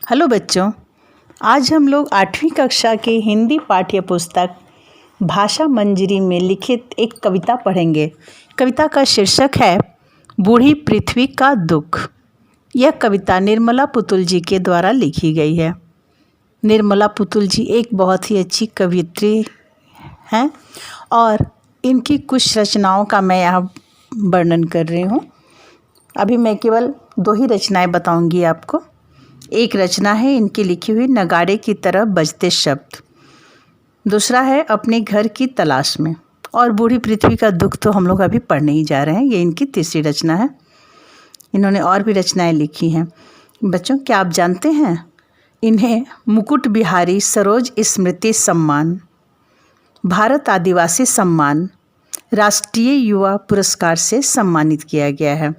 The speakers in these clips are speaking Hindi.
हेलो बच्चों, आज हम लोग 8वीं कक्षा के हिंदी पाठ्य पुस्तक भाषा मंजरी में लिखित एक कविता पढ़ेंगे। कविता का शीर्षक है बूढ़ी पृथ्वी का दुख। यह कविता निर्मला पुतुल जी के द्वारा लिखी गई है। निर्मला पुतुल जी एक बहुत ही अच्छी कवयित्री हैं और इनकी कुछ रचनाओं का मैं यहाँ वर्णन कर रही हूँ। अभी मैं केवल 2 ही रचनाएं बताऊंगी आपको। एक रचना है इनकी लिखी हुई नगाड़े की तरह बजते शब्द, दूसरा है अपने घर की तलाश में, और बूढ़ी पृथ्वी का दुख तो हम लोग अभी पढ़ने ही जा रहे हैं। ये इनकी तीसरी रचना है। इन्होंने और भी रचनाएं लिखी हैं। बच्चों, क्या आप जानते हैं इन्हें मुकुट बिहारी सरोज स्मृति सम्मान, भारत आदिवासी सम्मान, राष्ट्रीय युवा पुरस्कार से सम्मानित किया गया है।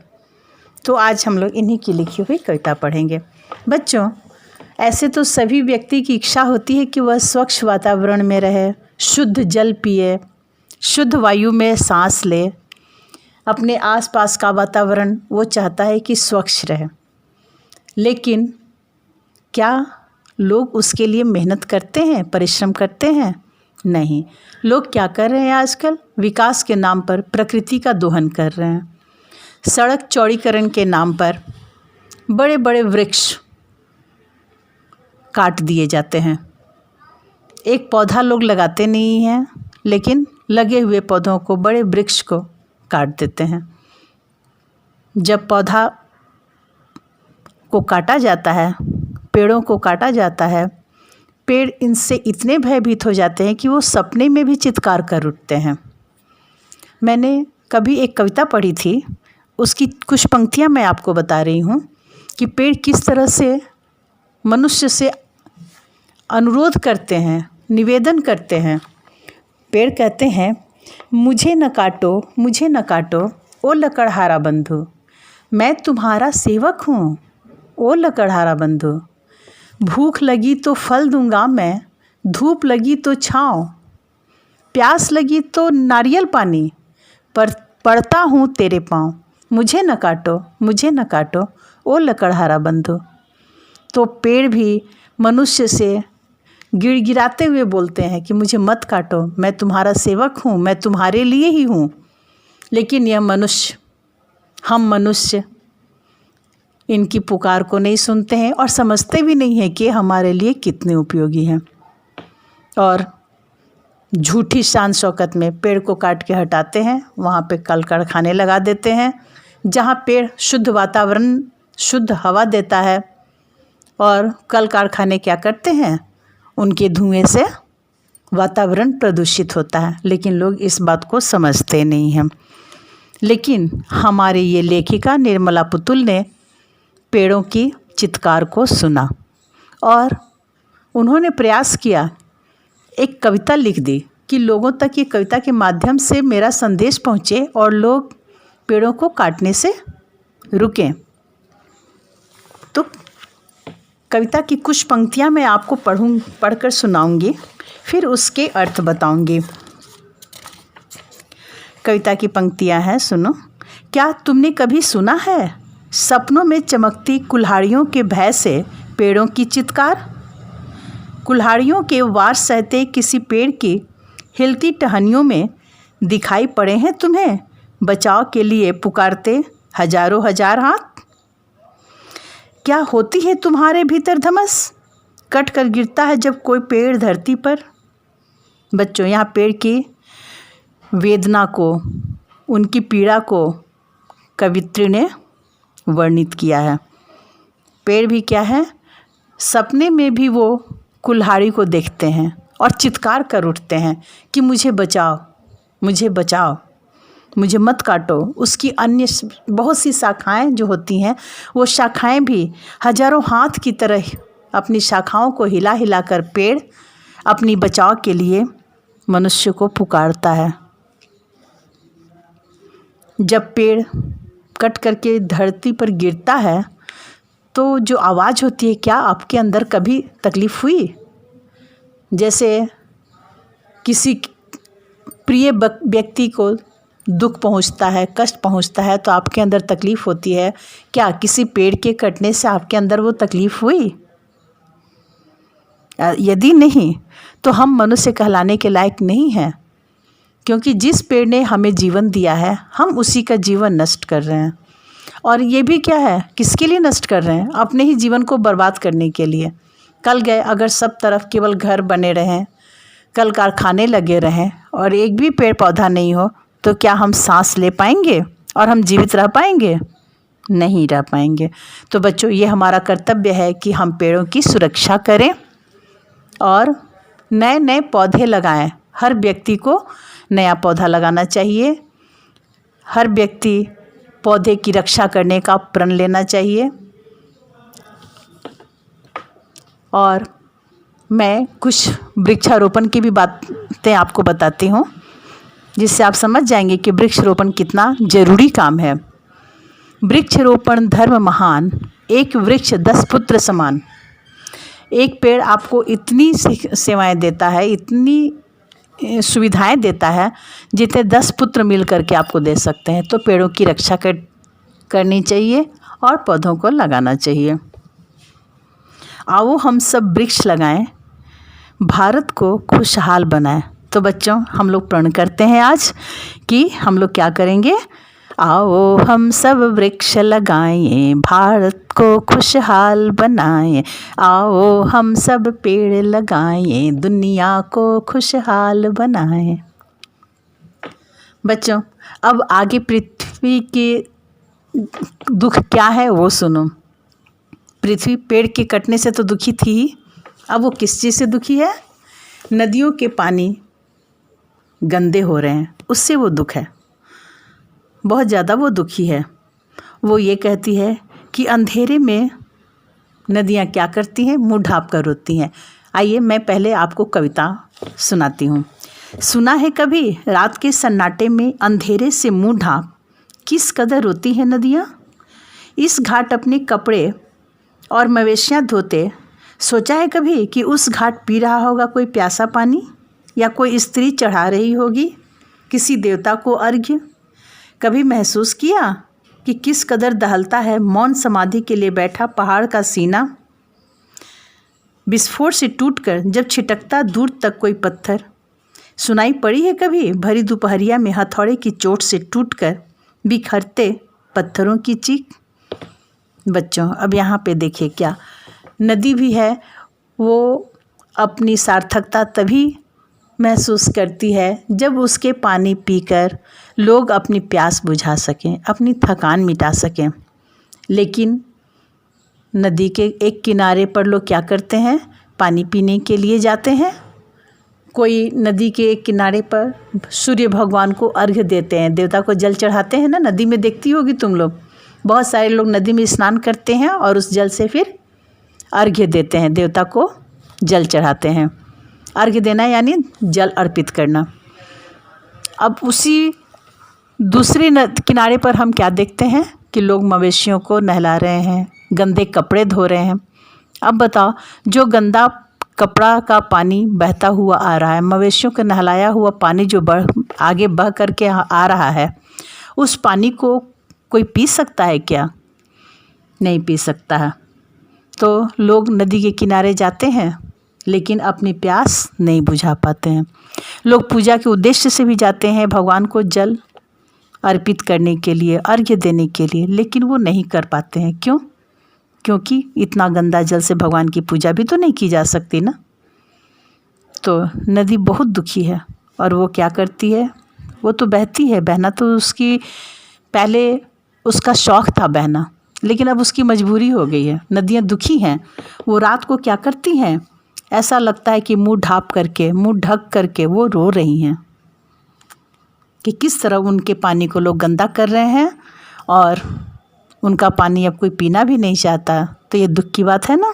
तो आज हम लोग इन्हीं की लिखी हुई कविता पढ़ेंगे। बच्चों, ऐसे तो सभी व्यक्ति की इच्छा होती है कि वह स्वच्छ वातावरण में रहे, शुद्ध जल पिए, शुद्ध वायु में सांस ले। अपने आसपास का वातावरण वो चाहता है कि स्वच्छ रहे, लेकिन क्या लोग उसके लिए मेहनत करते हैं, परिश्रम करते हैं? नहीं। लोग क्या कर रहे हैं आजकल? विकास के नाम पर प्रकृति का दोहन कर रहे हैं। सड़क चौड़ीकरण के नाम पर बड़े बड़े वृक्ष काट दिए जाते हैं। एक पौधा लोग लगाते नहीं हैं, लेकिन लगे हुए पौधों को, बड़े वृक्ष को काट देते हैं। जब पौधा को काटा जाता है, पेड़ों को काटा जाता है, पेड़ इनसे इतने भयभीत हो जाते हैं कि वो सपने में भी चित्कार कर उठते हैं। मैंने कभी एक कविता पढ़ी थी, उसकी कुछ पंक्तियाँ मैं आपको बता रही हूँ कि पेड़ किस तरह से मनुष्य से अनुरोध करते हैं, निवेदन करते हैं। पेड़ कहते हैं, मुझे न काटो, मुझे न काटो, ओ लकड़हारा बंधु, मैं तुम्हारा सेवक हूँ, ओ लकड़हारा बंधु। भूख लगी तो फल दूंगा मैं, धूप लगी तो छाँव, प्यास लगी तो नारियल पानी, पर पड़ता हूँ तेरे पाँव। मुझे न काटो, मुझे न काटो, ओ लकड़हारा बंधु। तो पेड़ भी मनुष्य से गिड़गिड़ाते हुए बोलते हैं कि मुझे मत काटो, मैं तुम्हारा सेवक हूँ, मैं तुम्हारे लिए ही हूँ। लेकिन यह मनुष्य, हम मनुष्य इनकी पुकार को नहीं सुनते हैं और समझते भी नहीं हैं कि हमारे लिए कितने उपयोगी हैं। और झूठी शान शौकत में पेड़ को काट के हटाते हैं, वहाँ पे कल कारखाने लगा देते हैं जहाँ पेड़ शुद्ध वातावरण, शुद्ध हवा देता है, और कल कारखाने क्या करते हैं, उनके धुएं से वातावरण प्रदूषित होता है। लेकिन लोग इस बात को समझते नहीं हैं। लेकिन हमारी ये लेखिका निर्मला पुतुल ने पेड़ों की चित्कार को सुना और उन्होंने प्रयास किया, एक कविता लिख दी कि लोगों तक ये कविता के माध्यम से मेरा संदेश पहुँचे और लोग पेड़ों को काटने से रुकें। तो कविता की कुछ पंक्तियाँ मैं आपको पढ़कर सुनाऊंगी, फिर उसके अर्थ बताऊंगी। कविता की पंक्तियाँ हैं, सुनो। क्या तुमने कभी सुना है सपनों में चमकती कुल्हाड़ियों के भय से पेड़ों की चित्कार? कुल्हाड़ियों के वार सहते किसी पेड़ की हिलती टहनियों में दिखाई पड़े हैं तुम्हें बचाव के लिए पुकारते हजारों हजार हाथ? क्या होती है तुम्हारे भीतर धमस, कट कर गिरता है जब कोई पेड़ धरती पर? बच्चों, यहाँ पेड़ की वेदना को, उनकी पीड़ा को कवित्री ने वर्णित किया है। पेड़ भी क्या है, सपने में भी वो कुल्हाड़ी को देखते हैं और चित्कार कर उठते हैं कि मुझे बचाओ, मुझे बचाओ, मुझे मत काटो। उसकी अन्य बहुत सी शाखाएं जो होती हैं, वो शाखाएं भी हजारों हाथ की तरह अपनी शाखाओं को हिला हिला कर पेड़ अपनी बचाव के लिए मनुष्य को पुकारता है। जब पेड़ कट करके धरती पर गिरता है तो जो आवाज़ होती है, क्या आपके अंदर कभी तकलीफ़ हुई? जैसे किसी प्रिय व्यक्ति को दुख पहुंचता है, कष्ट पहुंचता है, तो आपके अंदर तकलीफ़ होती है। क्या किसी पेड़ के कटने से आपके अंदर वो तकलीफ़ हुई? यदि नहीं तो हम मनुष्य कहलाने के लायक नहीं हैं, क्योंकि जिस पेड़ ने हमें जीवन दिया है हम उसी का जीवन नष्ट कर रहे हैं। और ये भी क्या है, किसके लिए नष्ट कर रहे हैं? अपने ही जीवन को बर्बाद करने के लिए। कल गए अगर सब तरफ केवल घर बने रहें, कल कारखाने लगे रहें और एक भी पेड़ पौधा नहीं हो, तो क्या हम सांस ले पाएंगे और हम जीवित रह पाएंगे? नहीं रह पाएंगे। तो बच्चों, ये हमारा कर्तव्य है कि हम पेड़ों की सुरक्षा करें और नए नए पौधे लगाएं। हर व्यक्ति को नया पौधा लगाना चाहिए। हर व्यक्ति पौधे की रक्षा करने का प्रण लेना चाहिए। और मैं कुछ वृक्षारोपण की भी बातें आपको बताती हूँ, जिससे आप समझ जाएंगे कि वृक्षारोपण कितना जरूरी काम है। वृक्षारोपण धर्म महान, एक वृक्ष 10 पुत्र समान। एक पेड़ आपको इतनी सेवाएं देता है, इतनी सुविधाएं देता है, जितने 10 पुत्र मिल करके आपको दे सकते हैं। तो पेड़ों की रक्षा करनी चाहिए और पौधों को लगाना चाहिए। आओ हम सब वृक्ष लगाएं, भारत को खुशहाल बनाएं। तो बच्चों, हम लोग प्रण करते हैं आज कि हम लोग क्या करेंगे। आओ हम सब वृक्ष लगाएं, भारत को खुशहाल बनाएं। आओ हम सब पेड़ लगाएं, दुनिया को खुशहाल बनाएं। बच्चों, अब आगे पृथ्वी के दुख क्या है वो सुनो। पृथ्वी पेड़ के कटने से तो दुखी थी ही, अब वो किस चीज़ से दुखी है? नदियों के पानी गंदे हो रहे हैं, उससे वो दुख है। बहुत ज़्यादा वो दुखी है। वो ये कहती है कि अंधेरे में नदियाँ क्या करती हैं? मुँह ढाँप कर रोती हैं। आइए मैं पहले आपको कविता सुनाती हूँ। सुना है कभी रात के सन्नाटे में अंधेरे से मुँह ढाँप किस कदर रोती हैं नदियाँ? इस घाट अपने कपड़े और मवेशियाँ धोते, सोचा है कभी कि उस घाट पी रहा होगा कोई प्यासा पानी, या कोई स्त्री चढ़ा रही होगी किसी देवता को अर्घ्य? कभी महसूस किया कि किस कदर दहलता है मौन समाधि के लिए बैठा पहाड़ का सीना? विस्फोट से टूटकर जब छिटकता दूर तक कोई पत्थर, सुनाई पड़ी है कभी भरी दोपहरिया में हथौड़े की चोट से टूटकर बिखरते पत्थरों की चीख? बच्चों, अब यहाँ पे देखिए, क्या नदी भी है, वो अपनी सार्थकता तभी महसूस करती है जब उसके पानी पीकर लोग अपनी प्यास बुझा सकें, अपनी थकान मिटा सकें। लेकिन नदी के एक किनारे पर लोग क्या करते हैं? पानी पीने के लिए जाते हैं। कोई नदी के एक किनारे पर सूर्य भगवान को अर्घ्य देते हैं, देवता को जल चढ़ाते हैं ना। नदी में देखती होगी तुम लोग, बहुत सारे लोग नदी में स्नान करते हैं और उस जल से फिर अर्घ्य देते हैं, देवता को जल चढ़ाते हैं। अर्घ्य देना यानी जल अर्पित करना। अब उसी दूसरे किनारे पर हम क्या देखते हैं कि लोग मवेशियों को नहला रहे हैं, गंदे कपड़े धो रहे हैं। अब बताओ, जो गंदा कपड़ा का पानी बहता हुआ आ रहा है, मवेशियों को नहलाया हुआ पानी जो आगे बह करके आ रहा है, उस पानी को कोई पी सकता है क्या? नहीं पी सकता है। तो लोग नदी के किनारे जाते हैं लेकिन अपनी प्यास नहीं बुझा पाते हैं। लोग पूजा के उद्देश्य से भी जाते हैं, भगवान को जल अर्पित करने के लिए, अर्घ्य देने के लिए, लेकिन वो नहीं कर पाते हैं। क्यों? क्योंकि इतना गंदा जल से भगवान की पूजा भी तो नहीं की जा सकती ना। तो नदी बहुत दुखी है और वो क्या करती है? वो तो बहती है, बहना तो उसकी पहले उसका शौक़ था बहना, लेकिन अब उसकी मजबूरी हो गई है। नदियाँ दुखी हैं। वो रात को क्या करती हैं? ऐसा लगता है कि मुंह ढाँप करके, मुंह ढक करके वो रो रही हैं कि किस तरह उनके पानी को लोग गंदा कर रहे हैं और उनका पानी अब कोई पीना भी नहीं चाहता। तो ये दुख की बात है ना।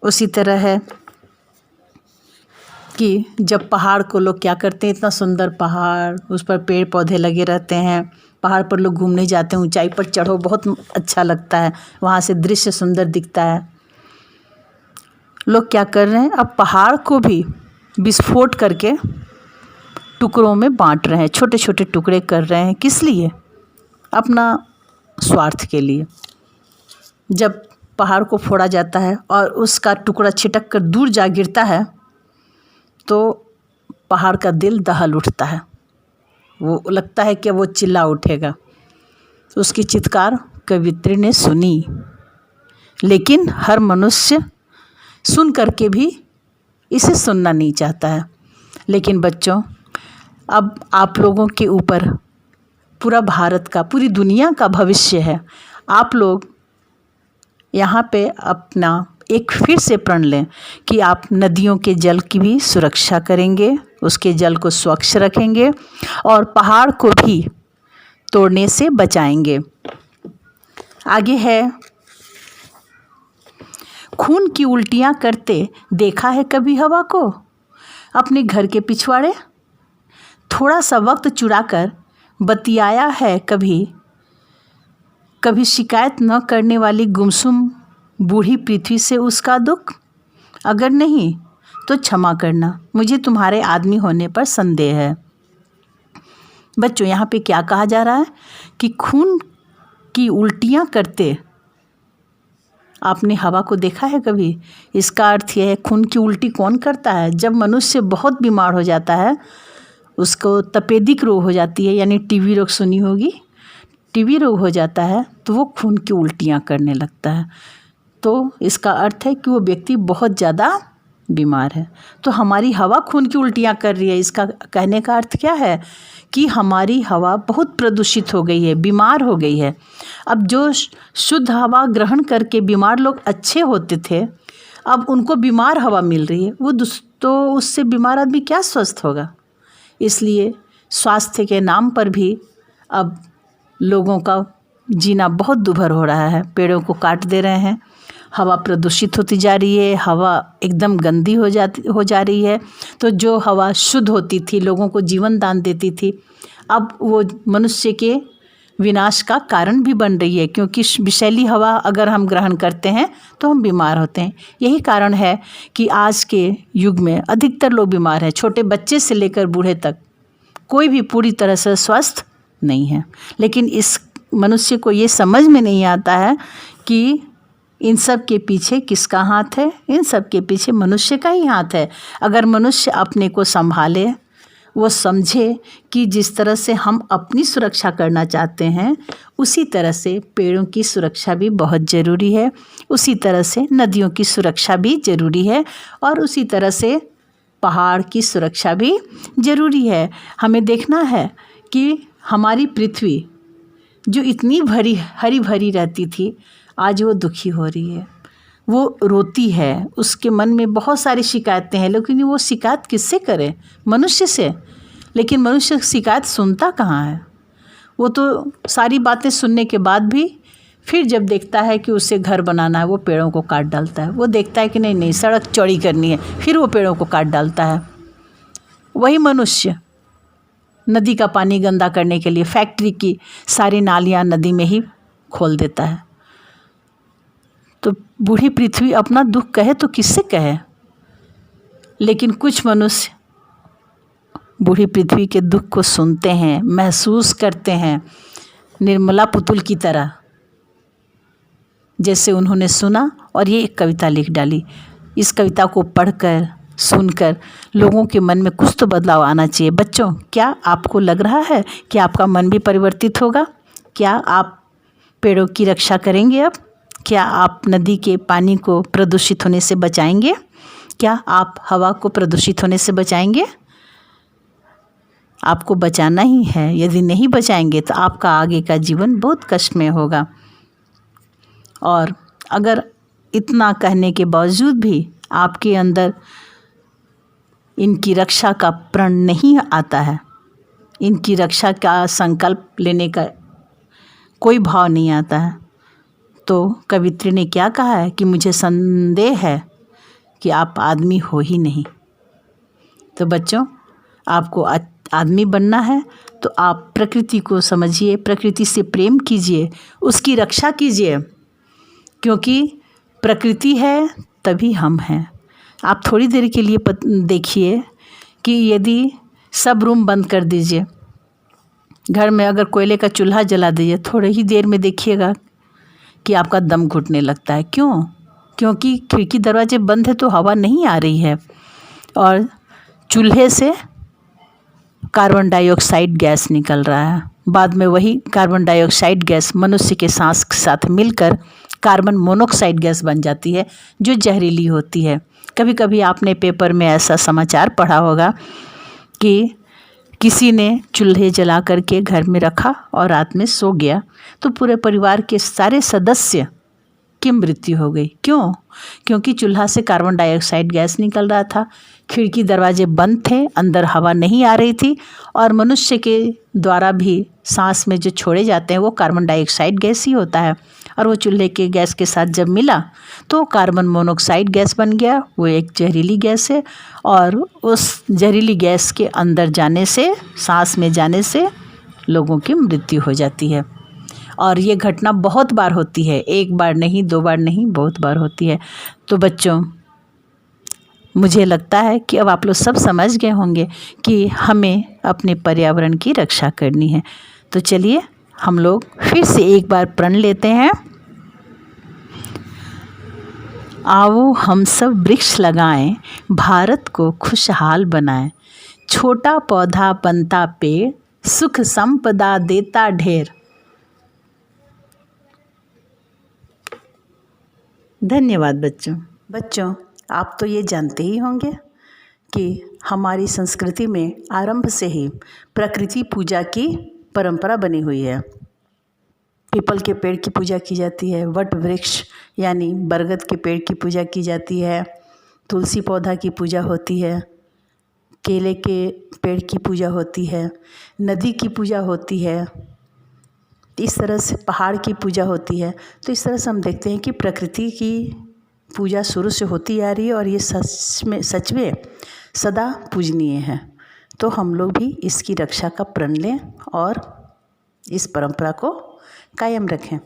उसी तरह है कि जब पहाड़ को लोग क्या करते हैं, इतना सुंदर पहाड़, उस पर पेड़ पौधे लगे रहते हैं, पहाड़ पर लोग घूमने जाते हैं, ऊंचाई पर चढ़ो, बहुत अच्छा लगता है, वहाँ से दृश्य सुंदर दिखता है। लोग क्या कर रहे हैं? अब पहाड़ को भी विस्फोट करके टुकड़ों में बांट रहे हैं, छोटे छोटे टुकड़े कर रहे हैं। किस लिए? अपना स्वार्थ के लिए। जब पहाड़ को फोड़ा जाता है और उसका टुकड़ा छिटक कर दूर जा गिरता है तो पहाड़ का दिल दहल उठता है। वो लगता है कि वो चिल्ला उठेगा। उसकी चित्कार कवित्री ने सुनी, लेकिन हर मनुष्य सुन करके भी इसे सुनना नहीं चाहता है। लेकिन बच्चों, अब आप लोगों के ऊपर पूरा भारत का, पूरी दुनिया का भविष्य है। आप लोग यहाँ पे अपना एक फिर से प्रण लें कि आप नदियों के जल की भी सुरक्षा करेंगे, उसके जल को स्वच्छ रखेंगे और पहाड़ को भी तोड़ने से बचाएंगे। आगे है, खून की उल्टियाँ करते देखा है कभी हवा को अपने घर के पिछवाड़े, थोड़ा सा वक्त चुराकर बतियाया है कभी, कभी शिकायत न करने वाली गुमसुम बूढ़ी पृथ्वी से उसका दुख। अगर नहीं तो क्षमा करना, मुझे तुम्हारे आदमी होने पर संदेह है। बच्चों, यहाँ पे क्या कहा जा रहा है कि खून की उल्टियाँ करते आपने हवा को देखा है कभी। इसका अर्थ यह है, खून की उल्टी कौन करता है? जब मनुष्य बहुत बीमार हो जाता है, उसको तपेदिक रोग हो जाती है, यानी टीबी रोग सुनी होगी, टीबी रोग हो जाता है तो वो खून की उल्टियाँ करने लगता है। तो इसका अर्थ है कि वो व्यक्ति बहुत ज़्यादा बीमार है। तो हमारी हवा खून की उल्टियाँ कर रही है, इसका कहने का अर्थ क्या है कि हमारी हवा बहुत प्रदूषित हो गई है, बीमार हो गई है। अब जो शुद्ध हवा ग्रहण करके बीमार लोग अच्छे होते थे, अब उनको बीमार हवा मिल रही है, वो तो उससे बीमार आदमी क्या स्वस्थ होगा। इसलिए स्वास्थ्य के नाम पर भी अब लोगों का जीना बहुत दुभर हो रहा है। पेड़ों को काट दे रहे हैं, हवा प्रदूषित होती जा रही है, हवा एकदम गंदी हो जा रही है। तो जो हवा शुद्ध होती थी, लोगों को जीवन दान देती थी, अब वो मनुष्य के विनाश का कारण भी बन रही है, क्योंकि विषैली हवा अगर हम ग्रहण करते हैं तो हम बीमार होते हैं। यही कारण है कि आज के युग में अधिकतर लोग बीमार हैं। छोटे बच्चे से लेकर बूढ़े तक कोई भी पूरी तरह से स्वस्थ नहीं है। लेकिन इस मनुष्य को ये समझ में नहीं आता है कि इन सब के पीछे किसका हाथ है। इन सब के पीछे मनुष्य का ही हाथ है। अगर मनुष्य अपने को संभाले, वो समझे कि जिस तरह से हम अपनी सुरक्षा करना चाहते हैं, उसी तरह से पेड़ों की सुरक्षा भी बहुत ज़रूरी है, उसी तरह से नदियों की सुरक्षा भी ज़रूरी है, और उसी तरह से पहाड़ की सुरक्षा भी ज़रूरी है। हमें देखना है कि हमारी पृथ्वी जो इतनी हरी भरी रहती थी, आज वो दुखी हो रही है, वो रोती है, उसके मन में बहुत सारी शिकायतें हैं, लेकिन वो शिकायत किससे करे? मनुष्य से। लेकिन मनुष्य शिकायत सुनता कहाँ है? वो तो सारी बातें सुनने के बाद भी फिर जब देखता है कि उसे घर बनाना है, वो पेड़ों को काट डालता है। वो देखता है कि नहीं सड़क चौड़ी करनी है, फिर वो पेड़ों को काट डालता है। वही मनुष्य नदी का पानी गंदा करने के लिए फैक्ट्री की सारी नालियाँ नदी में ही खोल देता है। तो बूढ़ी पृथ्वी अपना दुख कहे तो किससे कहे? लेकिन कुछ मनुष्य बूढ़ी पृथ्वी के दुख को सुनते हैं, महसूस करते हैं, निर्मला पुतुल की तरह। जैसे उन्होंने सुना और ये एक कविता लिख डाली। इस कविता को पढ़कर, सुनकर लोगों के मन में कुछ तो बदलाव आना चाहिए। बच्चों, क्या आपको लग रहा है कि आपका मन भी परिवर्तित होगा? क्या आप पेड़ों की रक्षा करेंगे अब? क्या आप नदी के पानी को प्रदूषित होने से बचाएंगे? क्या आप हवा को प्रदूषित होने से बचाएंगे? आपको बचाना ही है। यदि नहीं बचाएंगे तो आपका आगे का जीवन बहुत कष्ट में होगा। और अगर इतना कहने के बावजूद भी आपके अंदर इनकी रक्षा का प्रण नहीं आता है, इनकी रक्षा का संकल्प लेने का कोई भाव नहीं आता है, तो कवित्री ने क्या कहा है कि मुझे संदेह है कि आप आदमी हो ही नहीं। तो बच्चों, आपको आदमी बनना है तो आप प्रकृति को समझिए, प्रकृति से प्रेम कीजिए, उसकी रक्षा कीजिए, क्योंकि प्रकृति है तभी हम हैं। आप थोड़ी देर के लिए देखिए कि यदि सब रूम बंद कर दीजिए, घर में अगर कोयले का चूल्हा जला दीजिए, थोड़ी ही देर में देखिएगा कि आपका दम घुटने लगता है। क्यों? क्योंकि खिड़की दरवाजे बंद है तो हवा नहीं आ रही है और चूल्हे से कार्बन डाइऑक्साइड गैस निकल रहा है। बाद में वही कार्बन डाइऑक्साइड गैस मनुष्य के सांस के साथ मिलकर कार्बन मोनोऑक्साइड गैस बन जाती है, जो जहरीली होती है। कभी कभी आपने पेपर में ऐसा समाचार पढ़ा होगा कि किसी ने चूल्हे जला करके घर में रखा और रात में सो गया तो पूरे परिवार के सारे सदस्य की मृत्यु हो गई। क्यों? क्योंकि चूल्हा से कार्बन डाइऑक्साइड गैस निकल रहा था, खिड़की दरवाजे बंद थे, अंदर हवा नहीं आ रही थी और मनुष्य के द्वारा भी सांस में जो छोड़े जाते हैं वो कार्बन डाइऑक्साइड गैस ही होता है और वो चूल्हे के गैस के साथ जब मिला तो कार्बन मोनोऑक्साइड गैस बन गया। वो एक जहरीली गैस है और उस जहरीली गैस के अंदर जाने से, सांस में जाने से लोगों की मृत्यु हो जाती है। और ये घटना बहुत बार होती है, एक बार नहीं, 2 बार नहीं, बहुत बार होती है। तो बच्चों, मुझे लगता है कि अब आप लोग सब समझ गए होंगे कि हमें अपने पर्यावरण की रक्षा करनी है। तो चलिए हम लोग फिर से एक बार प्रण लेते हैं। आओ हम सब वृक्ष लगाएं, भारत को खुशहाल बनाएं। छोटा पौधा बनता पेड़, सुख संपदा देता ढेर। धन्यवाद बच्चों, आप तो ये जानते ही होंगे कि हमारी संस्कृति में आरंभ से ही प्रकृति पूजा की परंपरा बनी हुई है। पीपल के पेड़ की पूजा की जाती है, वट वृक्ष यानी बरगद के पेड़ की पूजा की जाती है, तुलसी पौधा की पूजा होती है, केले के पेड़ की पूजा होती है, नदी की पूजा होती है, इस तरह से पहाड़ की पूजा होती है। तो इस तरह से हम देखते हैं कि प्रकृति की पूजा शुरू से होती आ रही है और ये सच में सदा पूजनीय है। तो हम लोग भी इसकी रक्षा का प्रण लें और इस परंपरा को कायम रखें।